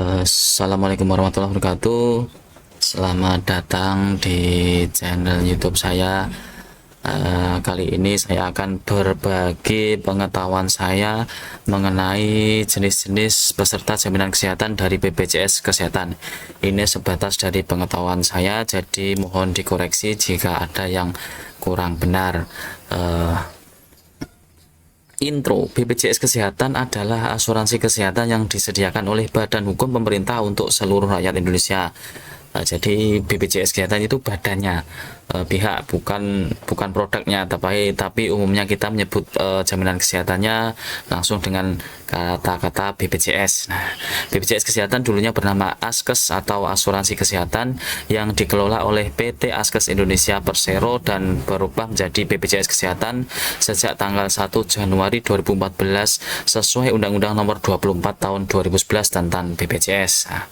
Assalamualaikum warahmatullahi wabarakatuh. Selamat datang di channel YouTube saya. Kali ini saya akan berbagi pengetahuan saya mengenai jenis-jenis peserta jaminan kesehatan dari BPJS Kesehatan. Ini sebatas dari pengetahuan saya, jadi mohon dikoreksi jika ada yang kurang benar. Intro, BPJS Kesehatan adalah asuransi kesehatan yang disediakan oleh badan hukum pemerintah untuk seluruh rakyat Indonesia. Jadi BPJS Kesehatan itu badannya, pihak, bukan produknya, tapi umumnya kita menyebut jaminan kesehatannya langsung dengan kata-kata BPJS. Nah, BPJS Kesehatan dulunya bernama Askes atau Asuransi Kesehatan yang dikelola oleh PT Askes Indonesia Persero dan berubah menjadi BPJS Kesehatan sejak tanggal 1 Januari 2014 sesuai Undang-Undang Nomor 24 Tahun 2011 tentang BPJS. Nah,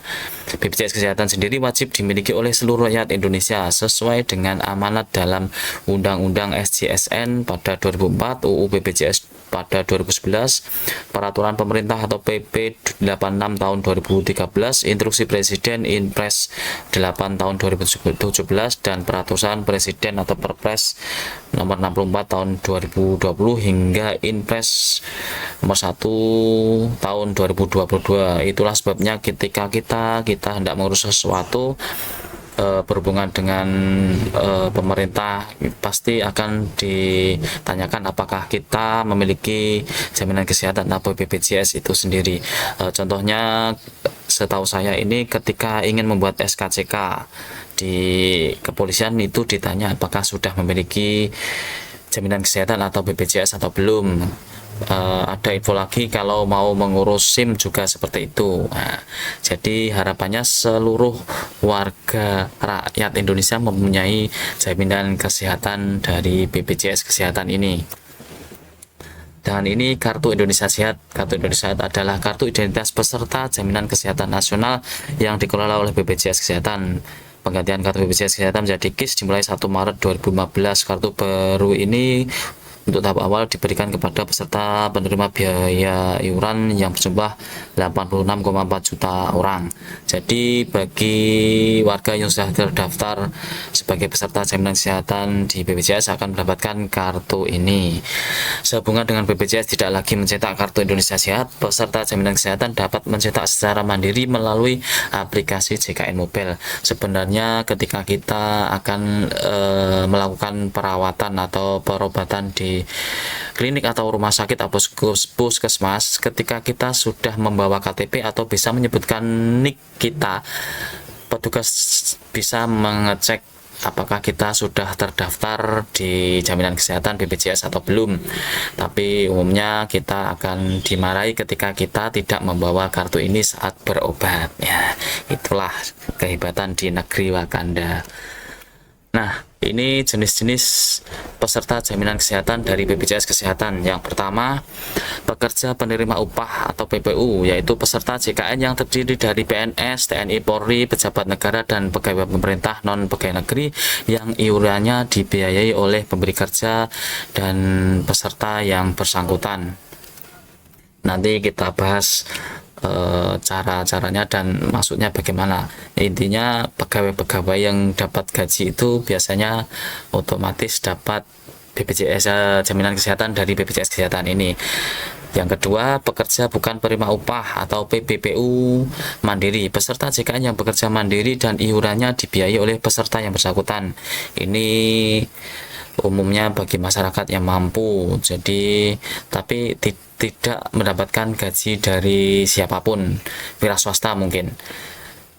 BPJS Kesehatan sendiri wajib dimiliki oleh seluruh rakyat Indonesia sesuai dengan amanat dalam Undang-Undang SJSN pada 2004, UU BPJS pada 2011, Peraturan Pemerintah atau PP 86 tahun 2013, Instruksi Presiden Inpres 8 tahun 2017, dan Peraturan Presiden atau Perpres nomor 64 tahun 2020 hingga Inpres nomor 1 tahun 2022. Itulah sebabnya ketika kita hendak mengurus sesuatu berhubungan dengan pemerintah, pasti akan ditanyakan apakah kita memiliki jaminan kesehatan atau BPJS itu sendiri. Contohnya, setahu saya ini ketika ingin membuat SKCK di kepolisian itu ditanya apakah sudah memiliki jaminan kesehatan atau BPJS atau belum. Ada info lagi kalau mau mengurus SIM juga seperti itu. Nah, jadi harapannya seluruh warga rakyat Indonesia mempunyai jaminan kesehatan dari BPJS Kesehatan ini. Dan ini Kartu Indonesia Sehat. Kartu Indonesia Sehat adalah kartu identitas peserta jaminan kesehatan nasional yang dikelola oleh BPJS Kesehatan. Penggantian kartu BPJS Kesehatan menjadi KIS dimulai 1 Maret 2015. Kartu baru ini untuk tahap awal diberikan kepada peserta penerima biaya iuran yang berjumlah 86,4 juta orang. Jadi bagi warga yang sudah terdaftar sebagai peserta jaminan kesehatan di BPJS akan mendapatkan kartu ini. Sehubungan dengan BPJS tidak lagi mencetak kartu Indonesia Sehat, peserta jaminan kesehatan dapat mencetak secara mandiri melalui aplikasi JKN Mobile. Sebenarnya ketika kita akan melakukan perawatan atau perobatan di klinik atau rumah sakit atau puskesmas, ketika kita sudah membawa KTP atau bisa menyebutkan NIK kita, petugas bisa mengecek apakah kita sudah terdaftar di jaminan kesehatan BPJS atau belum. Tapi umumnya kita akan dimarahi ketika kita tidak membawa kartu ini saat berobat. Ya, itulah kehebatan di negeri Wakanda. Nah, ini jenis-jenis peserta jaminan kesehatan dari BPJS Kesehatan. Yang pertama, pekerja penerima upah atau PPU, yaitu peserta JKN yang terdiri dari PNS, TNI, Polri, pejabat negara, dan pegawai pemerintah non-pegawai negeri yang iurannya dibiayai oleh pemberi kerja dan peserta yang bersangkutan. Nanti kita bahas cara-caranya dan maksudnya bagaimana. Intinya pegawai-pegawai yang dapat gaji itu biasanya otomatis dapat BPJS jaminan kesehatan dari BPJS Kesehatan ini. Yang kedua, pekerja bukan penerima upah atau PBPU mandiri, peserta JKN yang bekerja mandiri dan iurannya dibiayai oleh peserta yang bersangkutan. Ini umumnya bagi masyarakat yang mampu, jadi tapi tidak mendapatkan gaji dari siapapun, wira swasta mungkin.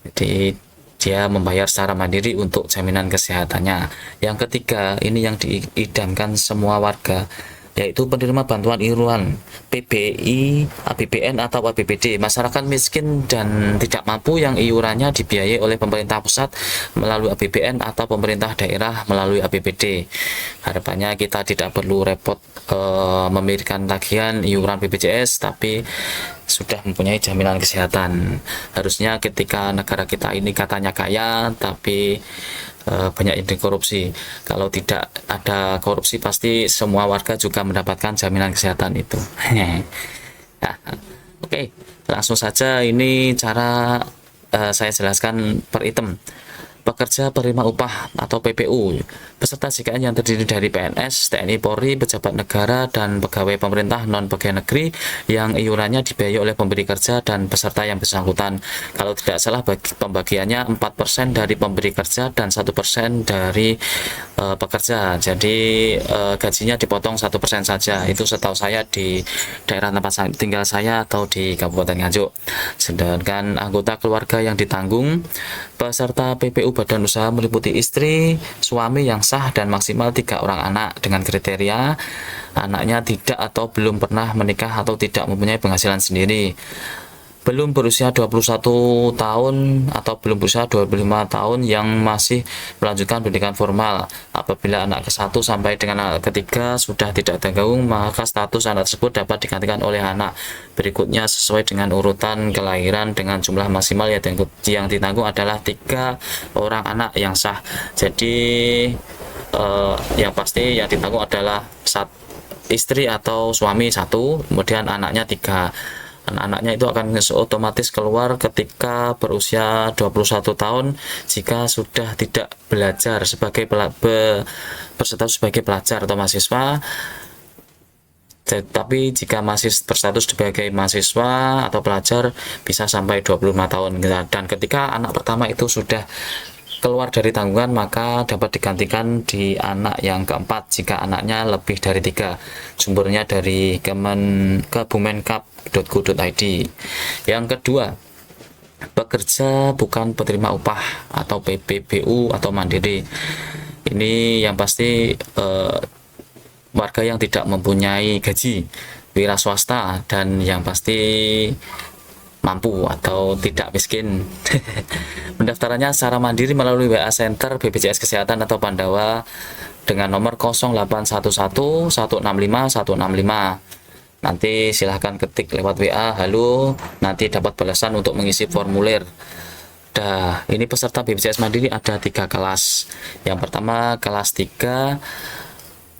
Jadi dia membayar secara mandiri untuk jaminan kesehatannya. Yang ketiga, ini yang diidamkan semua warga, yaitu penerima bantuan iuran PBI, APBN atau APBD, masyarakat miskin dan tidak mampu yang iurannya dibiayai oleh pemerintah pusat melalui APBN atau pemerintah daerah melalui APBD. Harapannya kita tidak perlu repot memikirkan tagihan iuran BPJS, tapi sudah mempunyai jaminan kesehatan. Harusnya ketika negara kita ini katanya kaya, tapi banyak ide korupsi. Kalau tidak ada korupsi, pasti semua warga juga mendapatkan jaminan kesehatan itu. Nah, oke. Langsung saja ini cara saya jelaskan per item. Pekerja penerima upah atau PPU, peserta JKN yang terdiri dari PNS, TNI, Polri, pejabat negara, dan pegawai pemerintah non-pegawai negeri yang iurannya dibiayai oleh pemberi kerja dan peserta yang bersangkutan. Kalau tidak salah pembagiannya 4% dari pemberi kerja dan 1% dari pekerja. Jadi gajinya dipotong 1% saja. Itu setahu saya di daerah tempat tinggal saya atau di Kabupaten Nganjuk. Sedangkan anggota keluarga yang ditanggung peserta PPU badan usaha meliputi istri, suami yang sah, dan maksimal 3 orang anak dengan kriteria anaknya tidak atau belum pernah menikah atau tidak mempunyai penghasilan sendiri, belum berusia 21 tahun atau belum berusia 25 tahun yang masih melanjutkan pendidikan formal. Apabila anak ke-1 sampai dengan anak ke-3 sudah tidak tergabung, maka status anak tersebut dapat digantikan oleh anak berikutnya sesuai dengan urutan kelahiran dengan jumlah maksimal yang ditanggung adalah 3 orang anak yang sah. Jadi yang pasti yang ditanggung adalah istri atau suami 1, kemudian anaknya 3. Anak-anaknya itu akan otomatis keluar ketika berusia 21 tahun jika sudah tidak belajar sebagai berstatus sebagai pelajar atau mahasiswa. Tapi jika masih berstatus sebagai mahasiswa atau pelajar bisa sampai 25 tahun. Dan ketika anak pertama itu sudah keluar dari tanggungan, maka dapat digantikan di anak yang keempat jika anaknya lebih dari 3. Sumbernya dari kebumenkap.go.id. Yang kedua, pekerja bukan penerima upah atau PPBU atau mandiri. Ini yang pasti warga yang tidak mempunyai gaji, wira swasta, dan yang pasti mampu atau tidak miskin. Pendaftarannya secara mandiri melalui WA Center BPJS Kesehatan atau Pandawa dengan nomor 0811 165 165. Nanti silahkan ketik lewat WA halo, nanti dapat balasan untuk mengisi formulir. Ini peserta BPJS Mandiri ada 3 kelas. Yang pertama kelas 3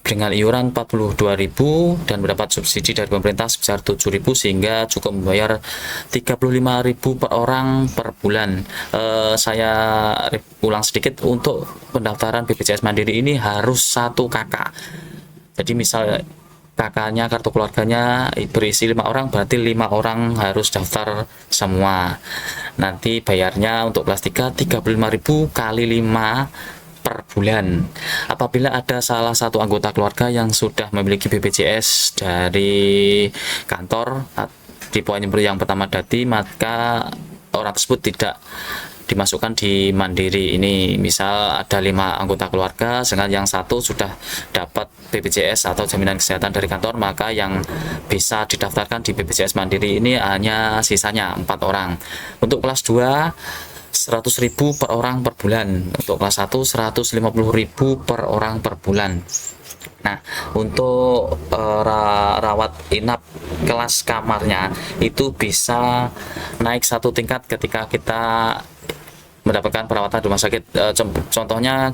dengan iuran 42.000 dan mendapat subsidi dari pemerintah sebesar 7.000 sehingga cukup membayar 35.000 per orang per bulan. Saya ulang sedikit, untuk pendaftaran BPJS Mandiri ini harus 1 kakak. Jadi misal kakaknya kartu keluarganya berisi 5 orang, berarti 5 orang harus daftar semua. Nanti bayarnya untuk kelas 3 35.000 kali 5 per bulan. Apabila ada salah satu anggota keluarga yang sudah memiliki BPJS dari kantor di poin yang pertama tadi, maka orang tersebut tidak dimasukkan di mandiri ini. Misal ada 5 anggota keluarga, sedangkan yang 1 sudah dapat BPJS atau jaminan kesehatan dari kantor, maka yang bisa didaftarkan di BPJS Mandiri ini hanya sisanya 4 orang. Untuk kelas 2 100.000 per orang per bulan. Untuk kelas 1 150.000 per orang per bulan. Nah, untuk rawat inap kelas kamarnya itu bisa naik 1 tingkat ketika kita mendapatkan perawatan di rumah sakit. Contohnya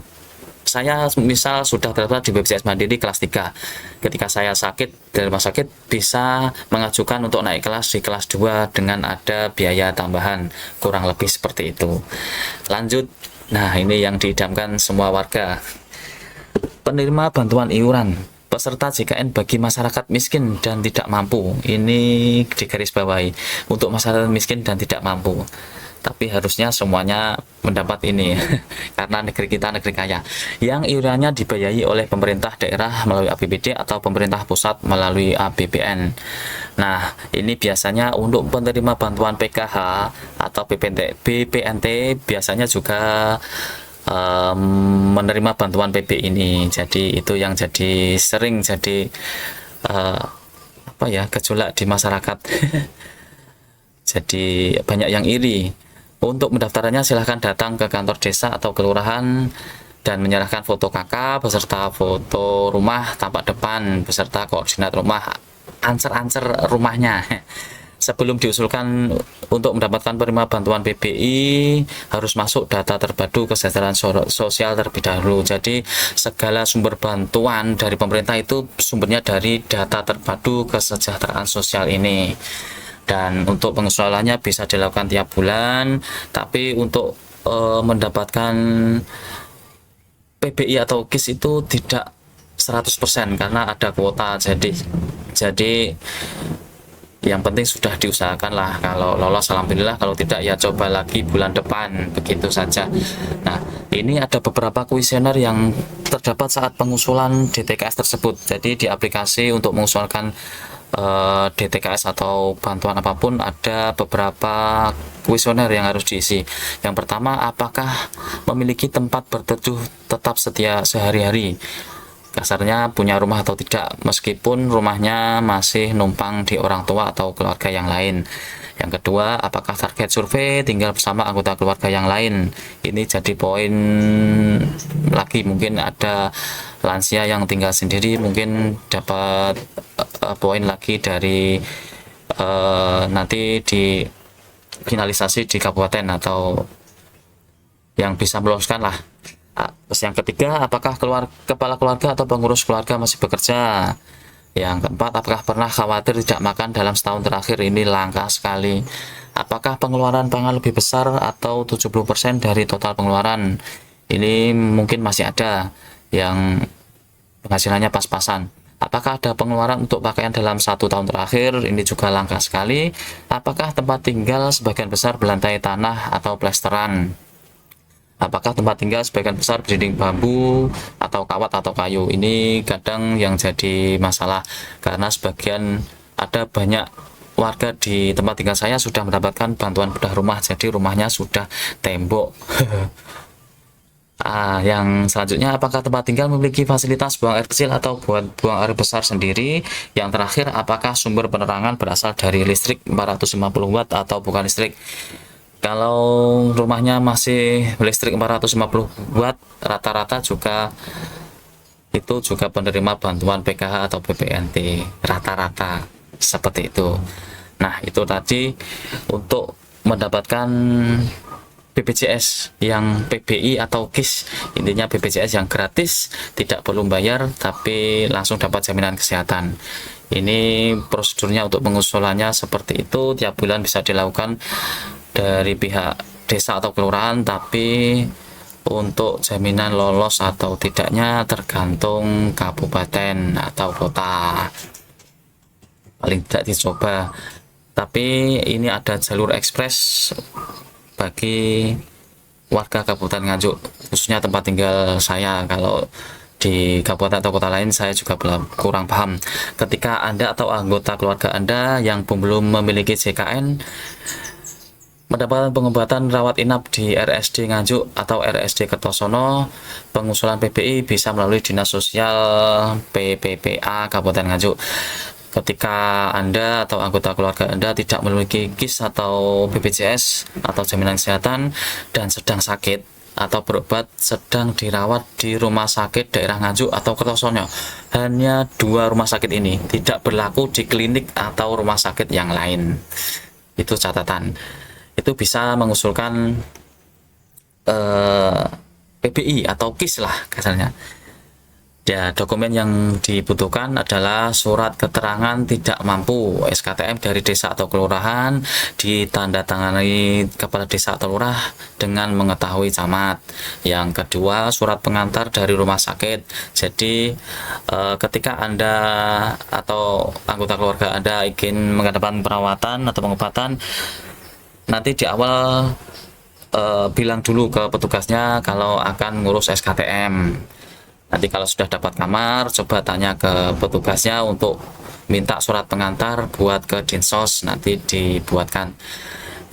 saya misal sudah terdaftar di BPJS Mandiri kelas 3. Ketika saya sakit di rumah sakit bisa mengajukan untuk naik kelas di kelas 2 dengan ada biaya tambahan, kurang lebih seperti itu. Lanjut. Nah, ini yang diidamkan semua warga. Penerima bantuan iuran peserta JKN bagi masyarakat miskin dan tidak mampu. Ini digarisbawahi untuk masyarakat miskin dan tidak mampu. Tapi harusnya semuanya mendapat ini karena negeri kita negeri kaya yang iurannya dibiayai oleh pemerintah daerah melalui APBD atau pemerintah pusat melalui APBN. Nah, ini biasanya untuk penerima bantuan PKH atau BPNT biasanya juga menerima bantuan PB ini. Jadi itu yang jadi sering jadi gejolak di masyarakat. Jadi banyak yang iri. Untuk mendaftarannya silahkan datang ke kantor desa atau kelurahan dan menyerahkan foto KK beserta foto rumah tampak depan beserta koordinat rumah, ancer rumahnya. Sebelum diusulkan untuk mendapatkan penerima bantuan PBI harus masuk data terpadu kesejahteraan sosial terlebih dahulu. Jadi segala sumber bantuan dari pemerintah itu sumbernya dari data terpadu kesejahteraan sosial ini. Dan untuk pengusulannya bisa dilakukan tiap bulan, tapi untuk mendapatkan PBI atau KIS itu tidak 100% karena ada kuota. Jadi yang penting sudah diusahakan lah, kalau lolos alhamdulillah, kalau tidak ya coba lagi bulan depan, begitu saja. Nah, ini ada beberapa kuesioner yang terdapat saat pengusulan DTKS tersebut. Jadi di aplikasi untuk mengusulkan DTKS atau bantuan apapun ada beberapa kuesioner yang harus diisi. Yang pertama, apakah memiliki tempat berteduh tetap setia sehari-hari, kasarnya punya rumah atau tidak, meskipun rumahnya masih numpang di orang tua atau keluarga yang lain. Yang kedua, apakah target survei tinggal bersama anggota keluarga yang lain. Ini jadi poin lagi, mungkin ada lansia yang tinggal sendiri, mungkin dapat poin lagi dari nanti di finalisasi di kabupaten atau yang bisa meloloskan lah. Terus yang ketiga, apakah kepala keluarga atau pengurus keluarga masih bekerja. Yang keempat, apakah pernah khawatir tidak makan dalam setahun terakhir. Ini langka sekali. Apakah pengeluaran pangan lebih besar atau 70% dari total pengeluaran. Ini mungkin masih ada yang penghasilannya pas-pasan. Apakah ada pengeluaran untuk pakaian dalam 1 tahun terakhir. Ini juga langka sekali. Apakah tempat tinggal sebagian besar berlantai tanah atau plesteran. Apakah tempat tinggal sebagian besar berdinding bambu atau kawat atau kayu. Ini kadang yang jadi masalah, karena sebagian ada banyak warga di tempat tinggal saya sudah mendapatkan bantuan bedah rumah, jadi rumahnya sudah tembok. Yang selanjutnya, apakah tempat tinggal memiliki fasilitas buang air kecil atau buang air besar sendiri. Yang terakhir, apakah sumber penerangan berasal dari listrik 450 watt atau bukan listrik. Kalau rumahnya masih listrik 450 watt, rata-rata juga itu juga penerima bantuan PKH atau BPNT, rata-rata seperti itu. Nah, itu tadi untuk mendapatkan BPJS yang PBI atau KIS. Intinya BPJS yang gratis, tidak perlu bayar, tapi langsung dapat jaminan kesehatan. Ini prosedurnya untuk pengusulannya seperti itu. Tiap bulan bisa dilakukan dari pihak desa atau kelurahan, tapi untuk jaminan lolos atau tidaknya tergantung kabupaten atau kota, paling tidak dicoba. Tapi ini ada jalur ekspres bagi warga Kabupaten Nganjuk, khususnya tempat tinggal saya. Kalau di kabupaten atau kota lain saya juga kurang paham. Ketika Anda atau anggota keluarga Anda yang belum memiliki JKN mendapatkan pengobatan rawat inap di RSD Nganjuk atau RSD Kertosono, pengusulan PBI bisa melalui Dinas Sosial PPPA Kabupaten Nganjuk. Ketika Anda atau anggota keluarga Anda tidak memiliki KIS atau BPJS atau jaminan kesehatan dan sedang sakit atau berobat, sedang dirawat di rumah sakit daerah Nganjuk atau Kertosono, hanya 2 rumah sakit ini, tidak berlaku di klinik atau rumah sakit yang lain. Itu catatan. Itu bisa mengusulkan PBI atau KIS lah kasarnya. Ya, dokumen yang dibutuhkan adalah surat keterangan tidak mampu SKTM dari desa atau kelurahan, ditandatangani kepala desa atau lurah dengan mengetahui camat. Yang kedua, surat pengantar dari rumah sakit. Jadi ketika Anda atau anggota keluarga Anda ingin mendapatkan perawatan atau pengobatan, nanti di awal bilang dulu ke petugasnya kalau akan ngurus SKTM. Nanti kalau sudah dapat kamar, coba tanya ke petugasnya untuk minta surat pengantar buat ke Dinsos, nanti dibuatkan.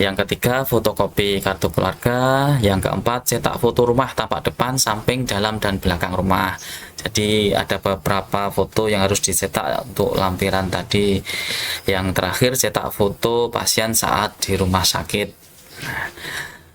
Yang ketiga, fotokopi kartu keluarga. Yang keempat, cetak foto rumah tampak depan, samping, dalam, dan belakang rumah. Jadi ada beberapa foto yang harus dicetak untuk lampiran tadi. Yang terakhir, cetak foto pasien saat di rumah sakit.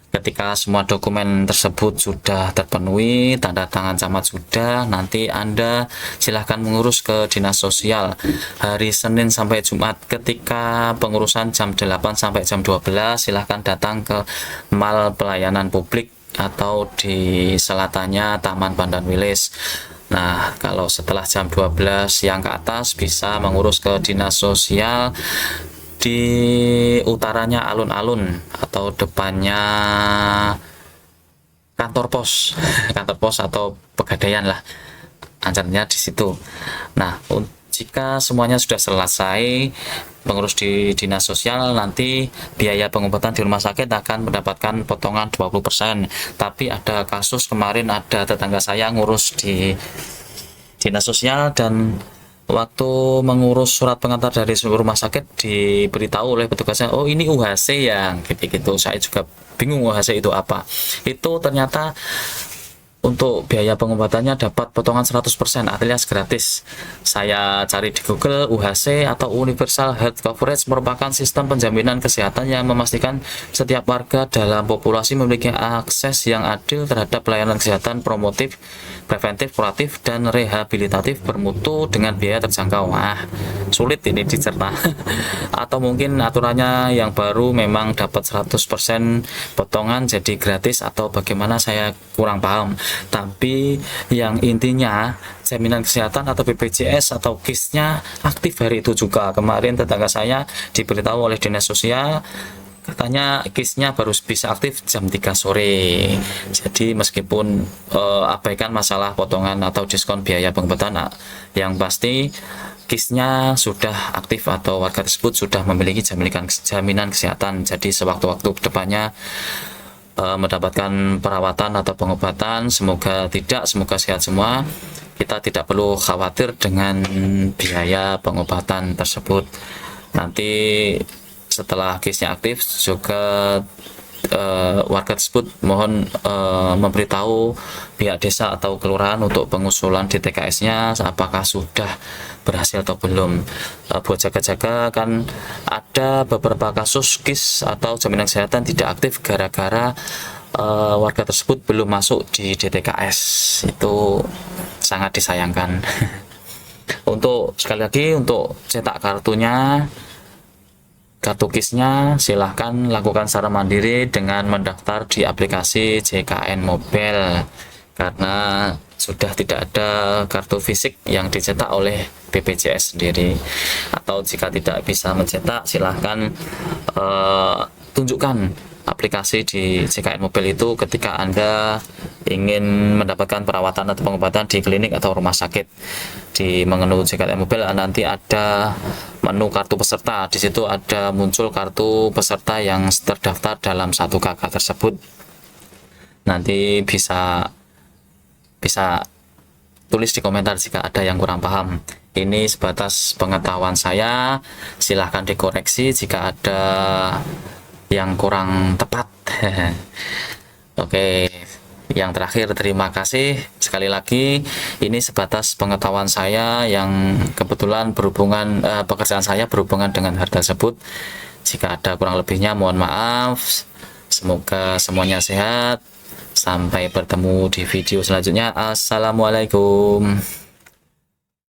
Ketika semua dokumen tersebut sudah terpenuhi, tanda tangan camat sudah, nanti Anda silahkan mengurus ke Dinas Sosial hari Senin sampai Jumat. Ketika pengurusan jam 8 sampai jam 12, silahkan datang ke Mal Pelayanan Publik atau di selatannya Taman Pandan Wilis. Nah, kalau setelah jam 12 yang ke atas bisa mengurus ke Dinas Sosial di utaranya alun-alun atau depannya kantor pos kantor pos atau pegadaian lah, ancaranya di situ. Nah, jika semuanya sudah selesai, pengurus di dinas sosial nanti biaya pengobatan di rumah sakit akan mendapatkan potongan 20%. Tapi ada kasus kemarin, ada tetangga saya ngurus di dinas sosial dan waktu mengurus surat pengantar dari rumah sakit diberitahu oleh petugasnya, oh ini UHC yang gitu-gitu. Saya juga bingung UHC itu apa. Itu ternyata untuk biaya pengobatannya dapat potongan 100% alias gratis. Saya cari di Google, UHC atau Universal Health Coverage merupakan sistem penjaminan kesehatan yang memastikan setiap warga dalam populasi memiliki akses yang adil terhadap pelayanan kesehatan promotif, preventif, kuratif, dan rehabilitatif bermutu dengan biaya terjangkau. Wah, sulit ini dicerna. Atau mungkin aturannya yang baru memang dapat 100% potongan jadi gratis, atau bagaimana, saya kurang paham. Tapi yang intinya jaminan kesehatan atau BPJS atau KIS-nya aktif hari itu juga. Kemarin tetangga saya diberitahu oleh dinas sosial, katanya KIS-nya baru bisa aktif jam 3 sore. Jadi meskipun abaikan masalah potongan atau diskon biaya pengobatan, yang pasti KIS-nya sudah aktif atau warga tersebut sudah memiliki jaminan kesehatan. Jadi sewaktu-waktu kedepannya mendapatkan perawatan atau pengobatan, semoga sehat semua. Kita tidak perlu khawatir dengan biaya pengobatan tersebut. Nanti setelah KIS-nya aktif juga warga tersebut mohon memberitahu pihak desa atau kelurahan untuk pengusulan DTKS-nya apakah sudah berhasil atau belum. Buat jaga-jaga, kan ada beberapa kasus KIS atau jaminan kesehatan tidak aktif gara-gara warga tersebut belum masuk di DTKS. Itu sangat disayangkan. Untuk sekali lagi, untuk cetak kartunya, kartu KIS-nya silahkan lakukan secara mandiri dengan mendaftar di aplikasi JKN Mobile, karena sudah tidak ada kartu fisik yang dicetak oleh BPJS sendiri. Atau jika tidak bisa mencetak, silahkan tunjukkan aplikasi di JKN Mobile itu ketika Anda ingin mendapatkan perawatan atau pengobatan di klinik atau rumah sakit. Di menu JKN Mobile nanti ada menu kartu peserta. Di situ ada muncul kartu peserta yang terdaftar dalam 1KK tersebut. Nanti bisa tulis di komentar jika ada yang kurang paham. Ini sebatas pengetahuan saya, silahkan dikoreksi jika ada yang kurang tepat. Oke, yang terakhir, terima kasih sekali lagi. Ini sebatas pengetahuan saya yang kebetulan berhubungan, pekerjaan saya berhubungan dengan hal tersebut. Jika ada kurang lebihnya mohon maaf. Semoga semuanya sehat. Sampai bertemu di video selanjutnya. Assalamualaikum.